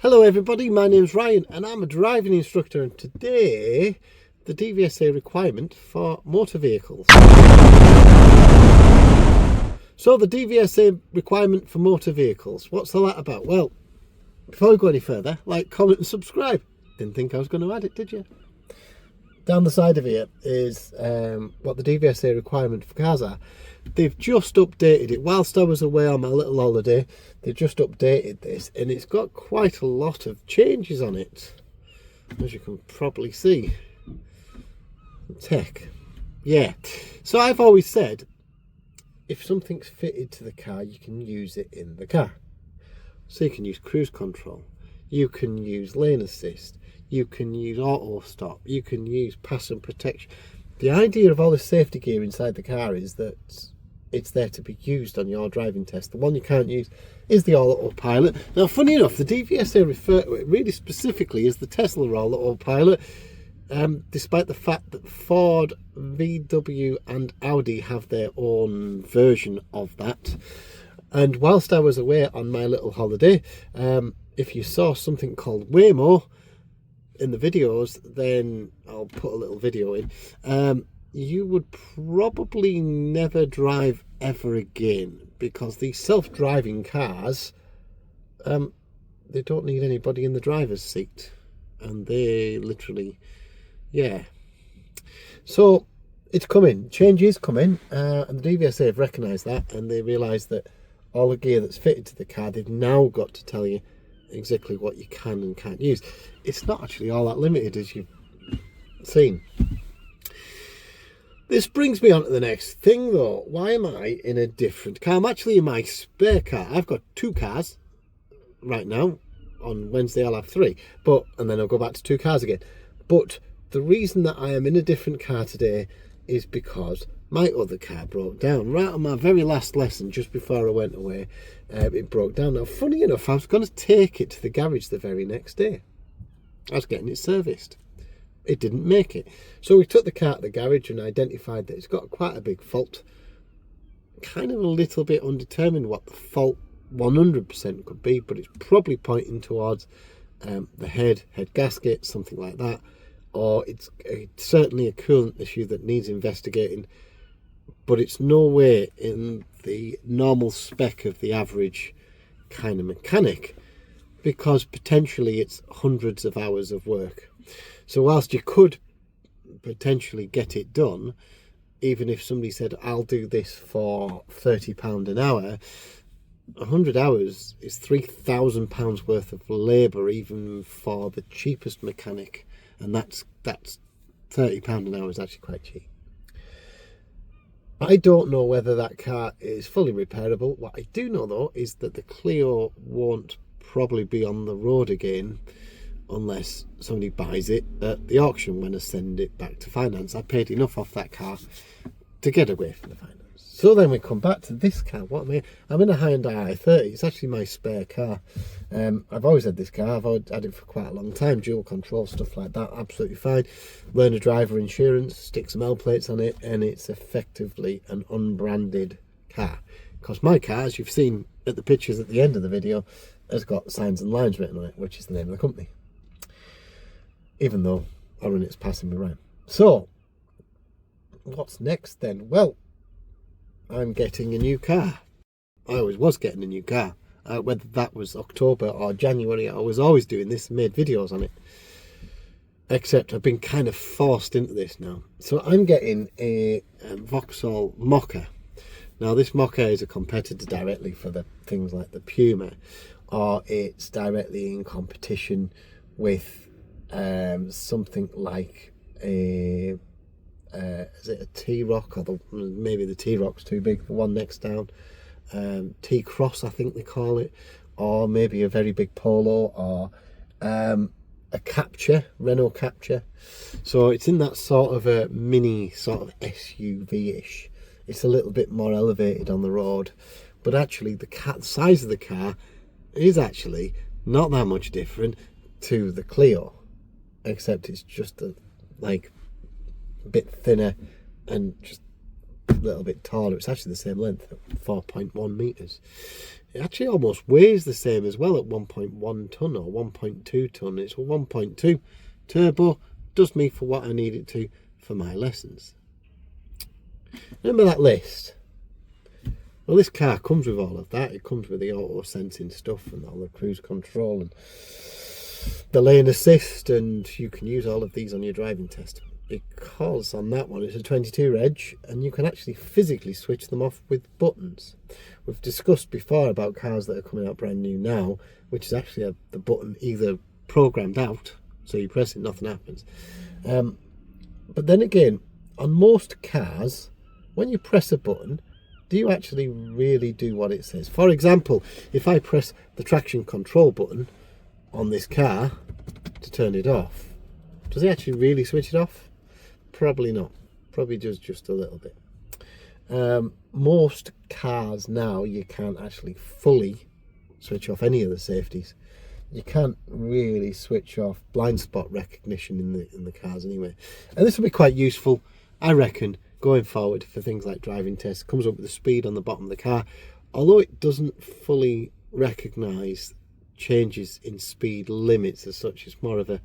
Hello everybody, my name's Ryan and I'm a driving instructor, and today the DVSA requirement for motor vehicles. So the DVSA requirement for motor vehicles, what's all that about? Well, before we go any further, like, comment and subscribe. Didn't think I was going to add it, did you? Down the side of here is what the DVSA requirement for cars are. They've just updated it. Whilst I was away on my little holiday, they've just updated this, and it's got quite a lot of changes on it, as you can probably see. Tech. Yeah. So I've always said, if something's fitted to the car, you can use it in the car. So you can use cruise control, you can use lane assist, you can use auto stop, you can use pass and protection. The idea of all the safety gear inside the car is that it's there to be used on your driving test. The one you can't use is the autopilot. Now, funny enough, the DVSA refer to it really specifically as the Tesla autopilot, despite the fact that Ford, VW and Audi have their own version of that. And whilst I was away on my little holiday, if you saw something called Waymo in the videos, then I'll put a little video in, you would probably never drive ever again, because these self-driving cars, they don't need anybody in the driver's seat, and they literally, yeah. So it's coming, change is coming, and the DVSA have recognised that, and they realise that all the gear that's fitted to the car, they've now got to tell you exactly what you can and can't use. It's not actually all that limited, as you've seen. This brings me on to the next thing though. Why am I in a different car? I'm actually in my spare car. I've got two cars right now. On Wednesday I'll have three, and then I'll go back to two cars again. But the reason that I am in a different car today is because my other car broke down right on my very last lesson, just before I went away. It broke down. Now, funny enough, I was going to take it to the garage the very next day. I was getting it serviced. It didn't make it. So we took the car to the garage and identified that it's got quite a big fault. Kind of a little bit undetermined what the fault 100% could be, but it's probably pointing towards the head gasket, something like that. Or it's certainly a coolant issue that needs investigating, but it's no way in the normal spec of the average kind of mechanic, because potentially it's hundreds of hours of work. So whilst you could potentially get it done, even if somebody said, I'll do this for £30 an hour, 100 hours is £3,000 worth of labour, even for the cheapest mechanic. And that's £30 an hour is actually quite cheap. I don't know whether that car is fully repairable. What I do know though is that the Clio won't probably be on the road again unless somebody buys it at the auction when I send it back to finance. I paid enough off that car to get away from the finance. So then we come back to this car. What am I? I'm in a Hyundai i30. It's actually my spare car. I've always had this car. I've had it for quite a long time. Dual control, stuff like that, absolutely fine. Learner driver insurance, stick some L plates on it, and it's effectively an unbranded car. Because my car, as you've seen at the pictures at the end of the video, has got signs and lines written on it, which is the name of the company. Even though I run it's passing me around. So, what's next then? Well, I'm getting a new car. I always was getting a new car. Whether that was October or January, I was always doing this and made videos on it. Except I've been kind of forced into this now. So I'm getting a Vauxhall Mocha. Now this Mocha is a competitor directly for the things like the Puma, or it's directly in competition with something like a is it a T-Rock, or maybe the T-Rock's too big, the one next down, T-Cross I think they call it, or maybe a very big Polo, or a Capture, Renault Capture. So it's in that sort of a mini sort of SUV-ish. It's a little bit more elevated on the road, but actually the size of the car is actually not that much different to the Clio, except it's just a bit thinner and just a little bit taller. It's actually the same length, 4.1 meters. It actually almost weighs the same as well at 1.1 tonne or 1.2 tonne. It's a 1.2 turbo, does me for what I need it to for my lessons. Remember that list? Well, this car comes with all of that. It comes with the auto sensing stuff and all the cruise control and the lane assist, and you can use all of these on your driving test, because on that one it's a 22 reg and you can actually physically switch them off with buttons. We've discussed before about cars that are coming out brand new now, which is actually the button either programmed out, so you press it, nothing happens. But then again, on most cars, when you press a button, do you actually really do what it says? For example, if I press the traction control button on this car to turn it off, does it actually really switch it off? Probably not. Probably just a little bit. Most cars now, you can't actually fully switch off any of the safeties. You can't really switch off blind spot recognition in the cars anyway. And this will be quite useful, I reckon, going forward for things like driving tests. It comes up with the speed on the bottom of the car. Although it doesn't fully recognise changes in speed limits as such, it's more of a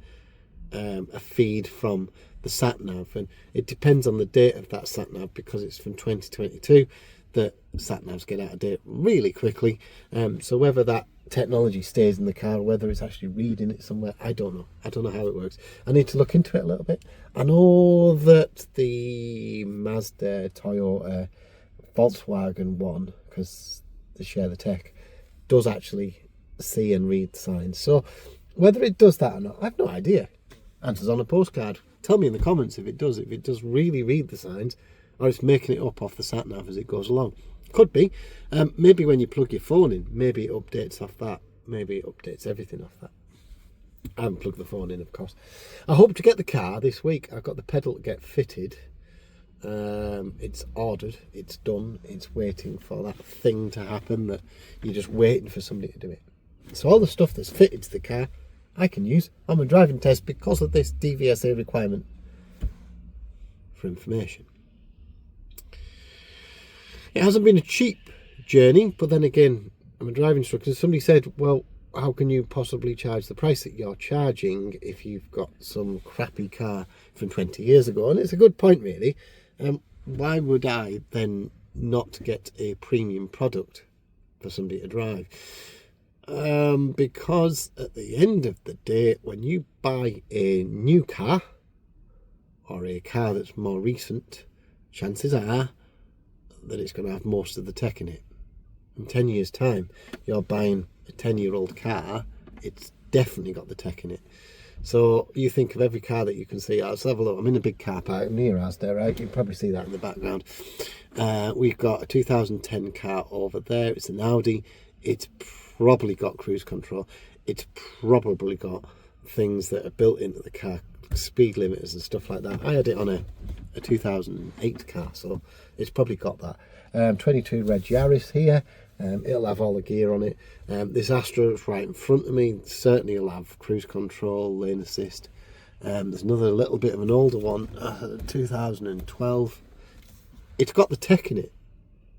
feed from the sat nav, and it depends on the date of that sat nav, because it's from 2022 that sat navs get out of date really quickly. So whether that technology stays in the car, whether it's actually reading it somewhere, I don't know how it works. I need to look into it a little bit. I know that the Mazda, Toyota, Volkswagen one, because they share the tech, does actually see and read signs. So whether it does that or not, I've no idea. Answers on a postcard. Tell me in the comments if it does really read the signs, or it's making it up off the sat nav as it goes along. Could be. Maybe when you plug your phone in, maybe it updates off that. Maybe it updates everything off that. I haven't plugged the phone in, of course. I hope to get the car this week. I've got the pedal to get fitted. It's ordered, it's done, it's waiting for that thing to happen that you're just waiting for somebody to do it. So all the stuff that's fitted to the car, I can use on my driving test because of this DVSA requirement for information. It hasn't been a cheap journey, but then again, I'm a driving instructor. Somebody said, well, how can you possibly charge the price that you're charging if you've got some crappy car from 20 years ago? And it's a good point, really. Why would I then not get a premium product for somebody to drive? Because at the end of the day, when you buy a new car or a car that's more recent, chances are that it's going to have most of the tech in it. In 10 years' time, you're buying a 10-year-old car, it's definitely got the tech in it. So you think of every car that you can see. Let's have a look. I'm in a big car park near us there, right? You can probably see that in the background. We've got a 2010 car over there. It's an Audi. It's probably got cruise control. It's probably got things that are built into the car, speed limiters and stuff like that. I had it on a 2008 car, so it's probably got that. 22 Reg Yaris here. It'll have all the gear on it. This Astra that's right in front of me, certainly will have cruise control, lane assist. There's another little bit of an older one, 2012. It's got the tech in it.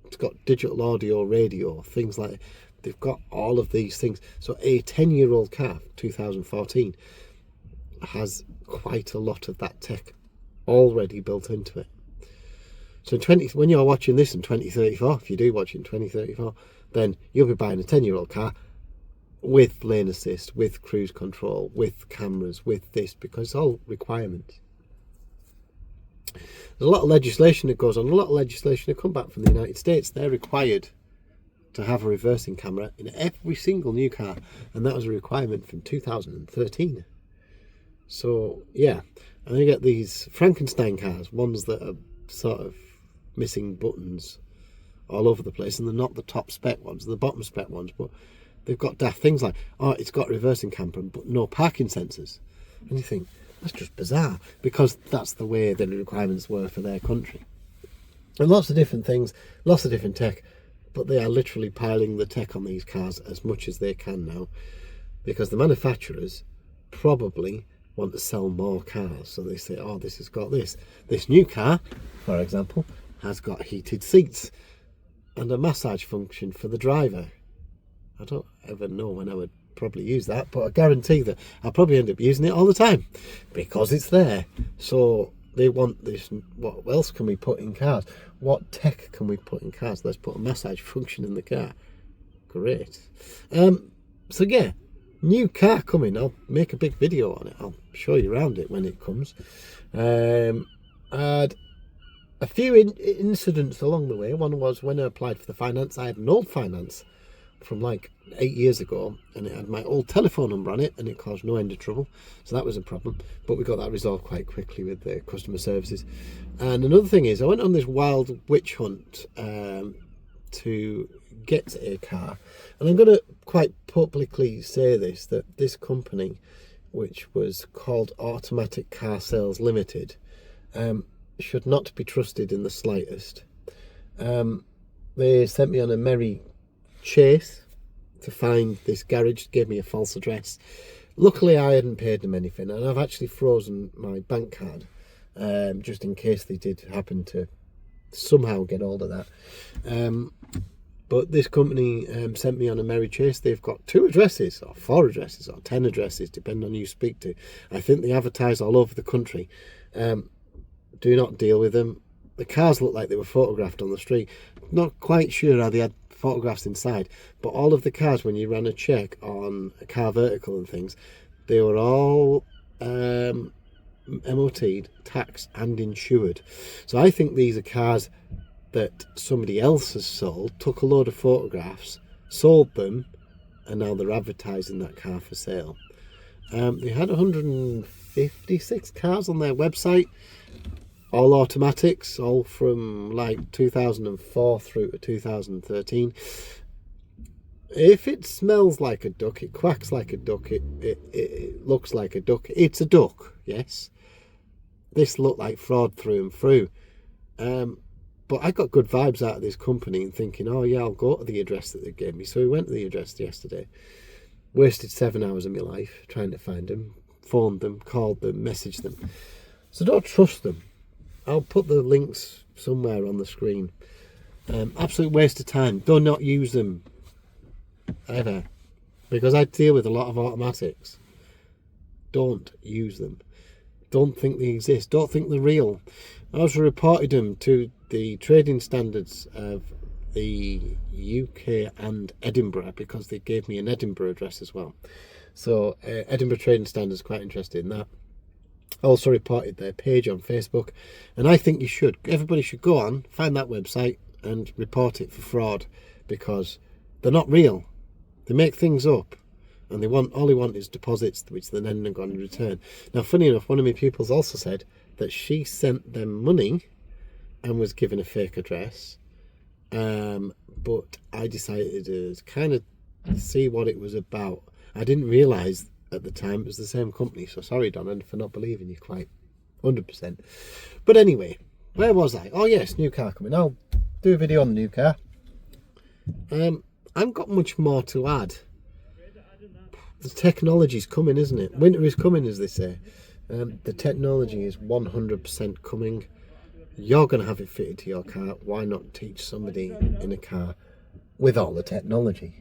It's got digital audio, radio, things like that. They've got all of these things. So a 10-year-old car, 2014, has quite a lot of that tech already built into it. So when you're watching this in 2034, if you do watch it in 2034, then you'll be buying a 10-year-old car with lane assist, with cruise control, with cameras, with this, because it's all requirements. There's a lot of legislation that goes on, a lot of legislation that come back from the United States. They're required to have a reversing camera in every single new car, and that was a requirement from 2013. So yeah, and you get these Frankenstein cars, ones that are sort of missing buttons all over the place, and they're not the top spec ones, they're the bottom spec ones, but they've got daft things like, oh, it's got reversing camera but no parking sensors, and you think that's just bizarre, because that's the way the requirements were for their country. And lots of different things, lots of different tech, but they are literally piling the tech on these cars as much as they can now, because the manufacturers probably want to sell more cars. So they say, oh, this has got this. This new car, for example, has got heated seats and a massage function for the driver. I don't ever know when I would probably use that, but I guarantee that I'll probably end up using it all the time because it's there. So they want this. What else can we put in cars? What tech can we put in cars? Let's put a massage function in the car. Great. So yeah, new car coming. I'll make a big video on it. I'll show you around it when it comes. I had a few incidents along the way. One was when I applied for the finance. I had an old finance from like 8 years ago, and it had my old telephone number on it, and it caused no end of trouble. So that was a problem, but we got that resolved quite quickly with the customer services. And another thing is, I went on this wild witch hunt to get a car, and I'm going to quite publicly say this, that this company, which was called Automatic Car Sales Limited, should not be trusted in the slightest. They sent me on a merry chase to find this garage, gave me a false address. Luckily I hadn't paid them anything, and I've actually frozen my bank card just in case they did happen to somehow get hold of that. But this company sent me on a merry chase. They've got 2 addresses or 4 addresses or 10 addresses depending on who you speak to. I think they advertise all over the country. Do not deal with them. The cars look like they were photographed on the street. Not quite sure how they had photographs inside, but all of the cars, when you ran a check on a car vertical and things, they were all MOT'd, taxed and insured. So I think these are cars that somebody else has sold, took a load of photographs, sold them, and now they're advertising that car for sale. They had 156 cars on their website, all automatics, all from like 2004 through to 2013. If it smells like a duck, it quacks like a duck, it looks like a duck, it's a duck, yes. This looked like fraud through and through. But I got good vibes out of this company and thinking, oh yeah, I'll go to the address that they gave me. So we went to the address yesterday. Wasted 7 hours of my life trying to find them, phoned them, called them, messaged them. So don't trust them. I'll put the links somewhere on the screen. Absolute waste of time. Do not use them ever, because I deal with a lot of automatics. Don't use them. Don't think they exist. Don't think they're real. I also reported them to the trading standards of the UK and Edinburgh, because they gave me an Edinburgh address as well. So Edinburgh Trading Standards quite interested in that. I also reported their page on Facebook, and I think you should. Everybody should go on, find that website and report it for fraud, because they're not real. They make things up, and all they want is deposits, which they're then going to return. Now, funny enough, one of my pupils also said that she sent them money and was given a fake address, but I decided to kind of see what it was about. I didn't realise at the time it was the same company, so sorry, Donna, for not believing you quite 100%. But anyway, where was I? Oh yes, new car coming. I'll do a video on the new car. I haven't got much more to add. The technology's coming, isn't it? Winter is coming, as they say. The technology is 100% coming. You're going to have it fitted to your car. Why not teach somebody in a car with all the technology?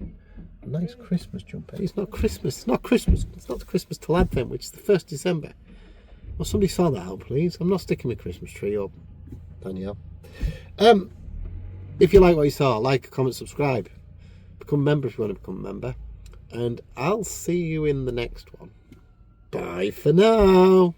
A nice Christmas jumper. It's not Christmas. It's not Christmas. It's not Christmas till Advent, which is the 1st December. Well, somebody sort that out, please. I'm not sticking my Christmas tree up, Danielle. If you like what you saw, like, comment, subscribe. Become a member if you want to become a member. And I'll see you in the next one. Bye for now.